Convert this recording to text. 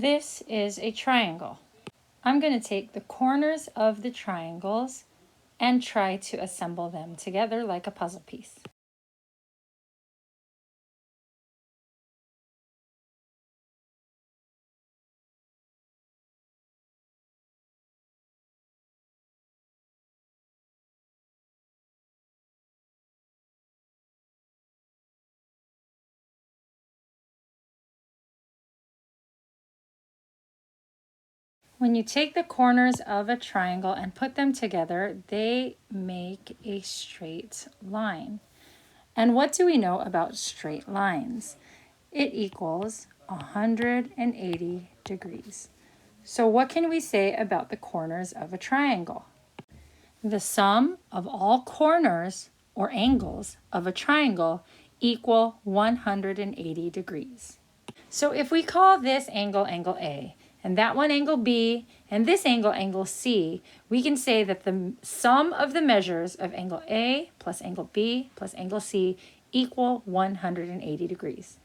This is a triangle. I'm going to take the corners of the triangles and try to assemble them together like a puzzle piece. When you take the corners of a triangle and put them together, they make a straight line. And what do we know about straight lines? It equals 180 degrees. So what can we say about the corners of a triangle? The sum of all corners or angles of a triangle equal 180 degrees. So if we call this angle angle A, and that one angle B, and this angle C, we can say that the sum of the measures of angle A plus angle B plus angle C equal 180 degrees.